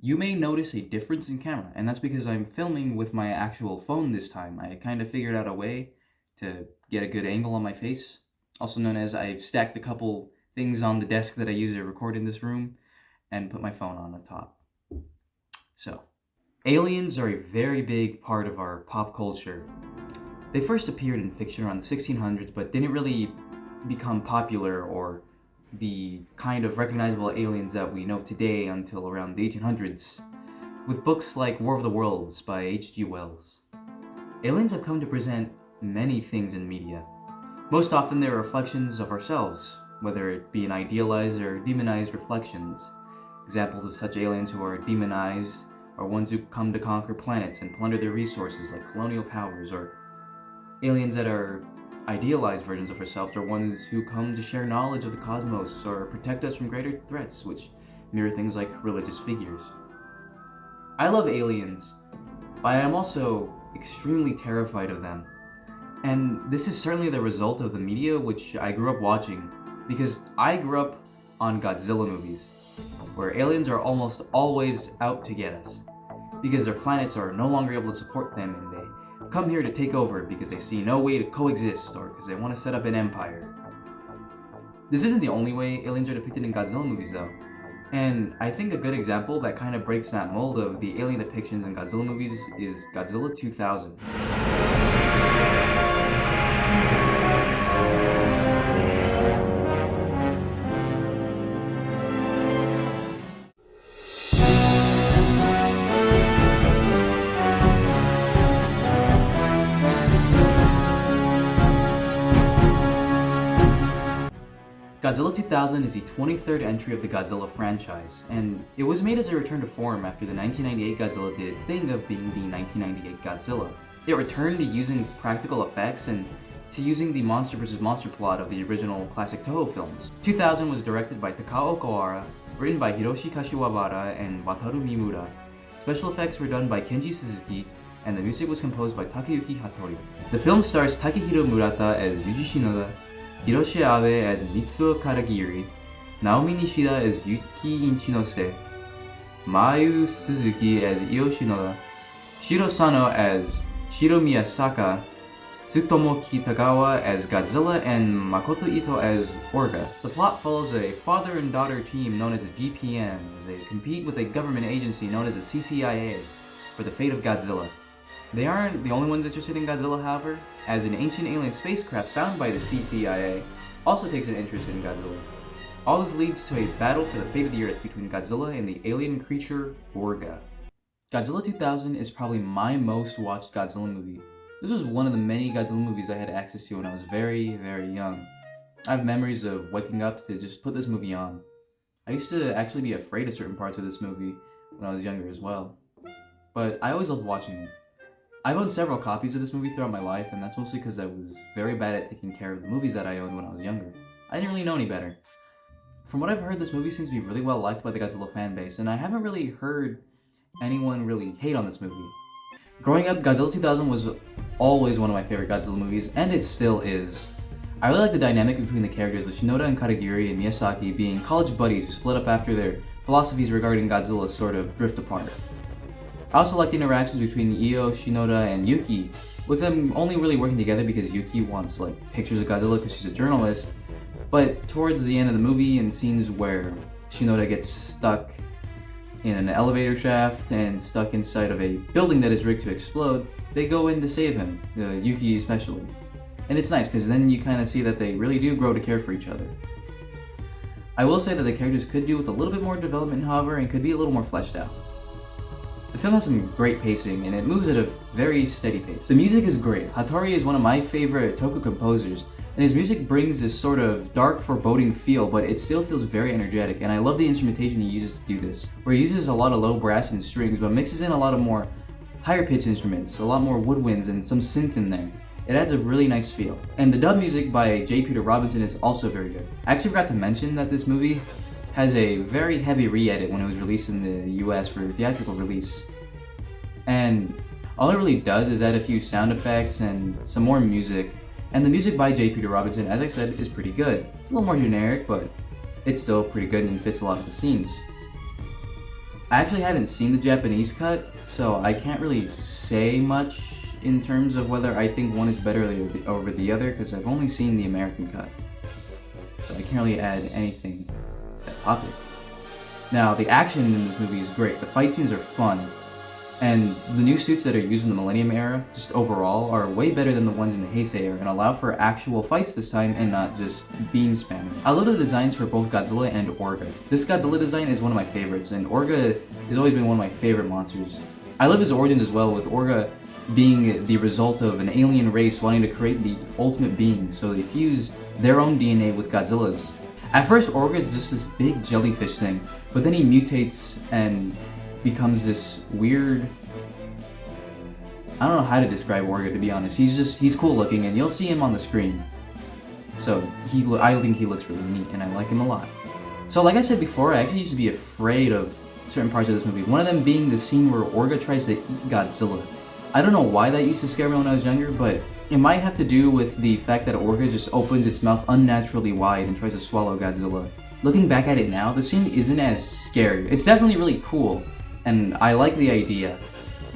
You may notice a difference in camera, and that's because I'm filming with my actual phone this time. I kind of figured out a way to get a good angle on my face, also known as I've stacked a couple things on the desk that I use to record in this room and put my phone on the top. So, aliens are a very big part of our pop culture. They first appeared in fiction around the 1600s, but didn't really become popular or the kind of recognizable aliens that we know today until around the 1800s, with books like War of the Worlds by H.G. Wells. Aliens have come to present many things in media. Most often they're reflections of ourselves, whether it be an idealized or demonized reflections. Examples of such aliens who are demonized are ones who come to conquer planets and plunder their resources like colonial powers, or aliens that are idealized versions of ourselves are ones who come to share knowledge of the cosmos or protect us from greater threats, which mirror things like religious figures. I love aliens, but I am also extremely terrified of them. And this is certainly the result of the media which I grew up watching, because I grew up on Godzilla movies, where aliens are almost always out to get us, because their planets are no longer able to support them and they come here to take over because they see no way to coexist or because they want to set up an empire. This isn't the only way aliens are depicted in Godzilla movies though, and I think a good example that kind of breaks that mold of the alien depictions in Godzilla movies is Godzilla 2000. Godzilla 2000 is the 23rd entry of the Godzilla franchise, and it was made as a return to form after the 1998 Godzilla did its thing of being the 1998 Godzilla. It returned to using practical effects and to using the monster vs. monster plot of the original classic Toho films. 2000 was directed by Takao Okawara, written by Hiroshi Kashiwabara and Wataru Mimura. Special effects were done by Kenji Suzuki, and the music was composed by Takayuki Hattori. The film stars Takehiro Murata as Yuji Shinoda, Hiroshi Abe as Mitsuo Karagiri, Naomi Nishida as Yuki Inchinose, Mayu Suzuki as Io Shinoda, Shiro Sano as Shiro Miyasaka, Tsutomu Kitagawa as Godzilla, and Makoto Ito as Orga. The plot follows a father and daughter team known as a GPN as they compete with a government agency known as the CCIA for the fate of Godzilla. They aren't the only ones interested in Godzilla, however, as an ancient alien spacecraft found by the CCIA also takes an interest in Godzilla. All this leads to a battle for the fate of the Earth between Godzilla and the alien creature Orga. Godzilla 2000 is probably my most watched Godzilla movie. This was one of the many Godzilla movies I had access to when I was very, very young. I have memories of waking up to just put this movie on. I used to actually be afraid of certain parts of this movie when I was younger as well, but I always loved watching it. I've owned several copies of this movie throughout my life, and that's mostly because I was very bad at taking care of the movies that I owned when I was younger. I didn't really know any better. From what I've heard, this movie seems to be really well liked by the Godzilla fanbase, and I haven't really heard anyone really hate on this movie. Growing up, Godzilla 2000 was always one of my favorite Godzilla movies, and it still is. I really like the dynamic between the characters, with Shinoda and Karagiri and Miyazaki being college buddies who split up after their philosophies regarding Godzilla sort of drift apart. I also like the interactions between Io, Shinoda, and Yuki, with them only really working together because Yuki wants pictures of Godzilla because she's a journalist, but towards the end of the movie and scenes where Shinoda gets stuck in an elevator shaft and stuck inside of a building that is rigged to explode, they go in to save him, Yuki especially. And it's nice because then you kind of see that they really do grow to care for each other. I will say that the characters could do with a little bit more development, however, and could be a little more fleshed out. The film has some great pacing, and it moves at a very steady pace. The music is great. Hattori is one of my favorite Toku composers, and his music brings this sort of dark, foreboding feel, but it still feels very energetic, and I love the instrumentation he uses to do this, where he uses a lot of low brass and strings, but mixes in a lot of more higher-pitched instruments, a lot more woodwinds, and some synth in there. It adds a really nice feel. And the dub music by J. Peter Robinson is also very good. I actually forgot to mention that this movie has a very heavy re-edit when it was released in the US for theatrical release. And all it really does is add a few sound effects and some more music. And the music by J. Peter Robinson, as I said, is pretty good. It's a little more generic, but it's still pretty good and fits a lot of the scenes. I actually haven't seen the Japanese cut, so I can't really say much in terms of whether I think one is better over the other, because I've only seen the American cut. So I can't really add anything to that topic. Now, the action in this movie is great. The fight scenes are fun. And the new suits that are used in the Millennium era, just overall, are way better than the ones in the Heisei era and allow for actual fights this time and not just beam spamming. I love the designs for both Godzilla and Orga. This Godzilla design is one of my favorites, and Orga has always been one of my favorite monsters. I love his origins as well, with Orga being the result of an alien race wanting to create the ultimate being, so they fuse their own DNA with Godzilla's. At first, Orga is just this big jellyfish thing, but then he mutates and becomes this weird... I don't know how to describe Orga, to be honest. He's cool looking, and you'll see him on the screen. So, I think he looks really neat, and I like him a lot. So, like I said before, I actually used to be afraid of certain parts of this movie. One of them being the scene where Orga tries to eat Godzilla. I don't know why that used to scare me when I was younger, but it might have to do with the fact that Orga just opens its mouth unnaturally wide and tries to swallow Godzilla. Looking back at it now, the scene isn't as scary. It's definitely really cool, and I like the idea.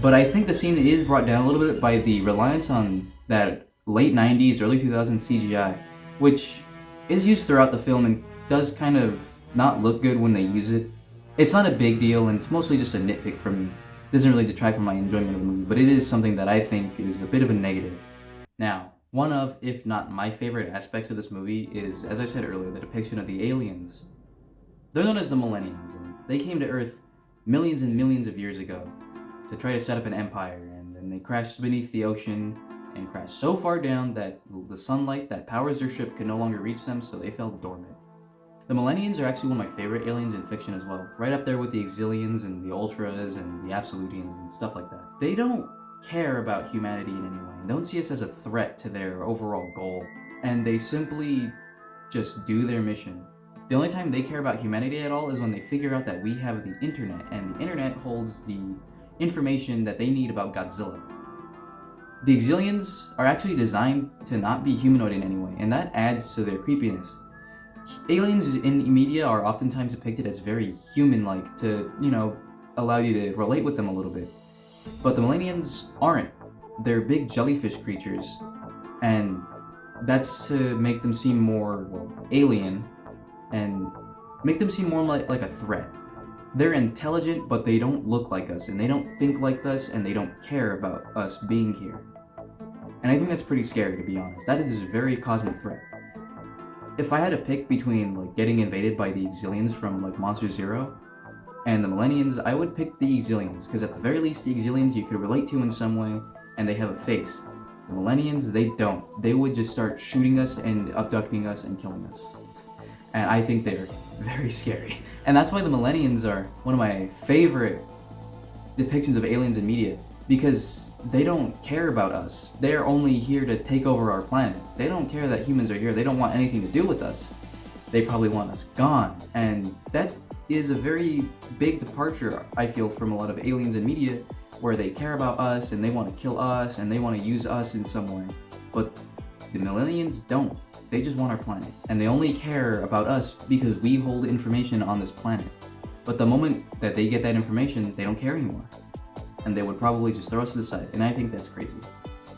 But I think the scene is brought down a little bit by the reliance on that late 90s, early 2000s CGI, which is used throughout the film and does kind of not look good when they use it. It's not a big deal, and it's mostly just a nitpick for me. It doesn't really detract from my enjoyment of the movie, but it is something that I think is a bit of a negative. Now, one of, if not my favorite aspects of this movie is, as I said earlier, the depiction of the aliens. They're known as the MIllenians, and they came to Earth millions and millions of years ago to try to set up an empire, and then they crashed beneath the ocean and crashed so far down that the sunlight that powers their ship could no longer reach them, so they fell dormant. The MIllenians are actually one of my favorite aliens in fiction as well, right up there with the Exilians and the Ultras and the Absolutians and stuff like that. They don't care about humanity in any way, and don't see us as a threat to their overall goal, and they simply just do their mission. The only time they care about humanity at all is when they figure out that we have the internet, and the internet holds the information that they need about Godzilla. The Exilians are actually designed to not be humanoid in any way, and that adds to their creepiness. Aliens in media are oftentimes depicted as very human-like to, allow you to relate with them a little bit. But the MIllenians aren't. They're big jellyfish creatures, and that's to make them seem more, alien, and make them seem more like a threat. They're intelligent, but they don't look like us, and they don't think like us, and they don't care about us being here. And I think that's pretty scary, to be honest. That is a very cosmic threat. If I had to pick between getting invaded by the Exilians from Monster Zero and the MIllenians, I would pick the Exilians, because at the very least the Exilians you could relate to in some way, and they have a face. The MIllenians, they don't. They would just start shooting us and abducting us and killing us. And I think they're very scary. And that's why the MIllenians are one of my favorite depictions of aliens in media, because they don't care about us. They're only here to take over our planet. They don't care that humans are here. They don't want anything to do with us. They probably want us gone. And that is a very big departure, I feel, from a lot of aliens in media, where they care about us and they want to kill us and they want to use us in some way. But the MIllenians don't. They just want our planet. And they only care about us because we hold information on this planet. But the moment that they get that information, they don't care anymore. And they would probably just throw us to the side, and I think that's crazy.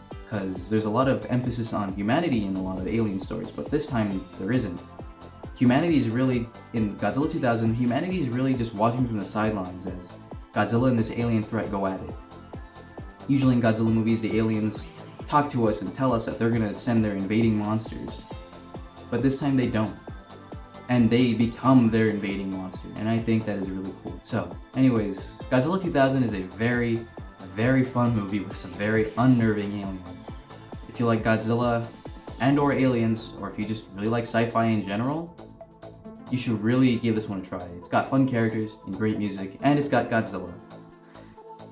Because there's a lot of emphasis on humanity in a lot of alien stories, but this time there isn't. Humanity is really, in Godzilla 2000, humanity is really just watching from the sidelines as Godzilla and this alien threat go at it. Usually in Godzilla movies, the aliens talk to us and tell us that they're gonna send their invading monsters. But this time they don't. And they become their invading monster, and I think that is really cool. So, anyways, Godzilla 2000 is a very, very fun movie with some very unnerving aliens. If you like Godzilla and or aliens, or if you just really like sci-fi in general, you should really give this one a try. It's got fun characters and great music, and it's got Godzilla.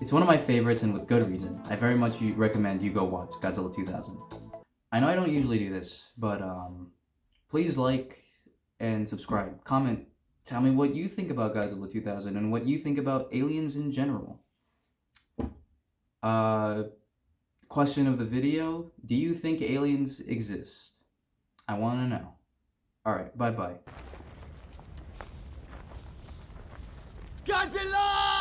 It's one of my favorites, and with good reason. I very much recommend you go watch Godzilla 2000. I know I don't usually do this, but please like and subscribe. Comment. Tell me what you think about Godzilla 2000 and what you think about aliens in general. Question of the video: do you think aliens exist? I want to know. Alright, bye-bye. Godzilla!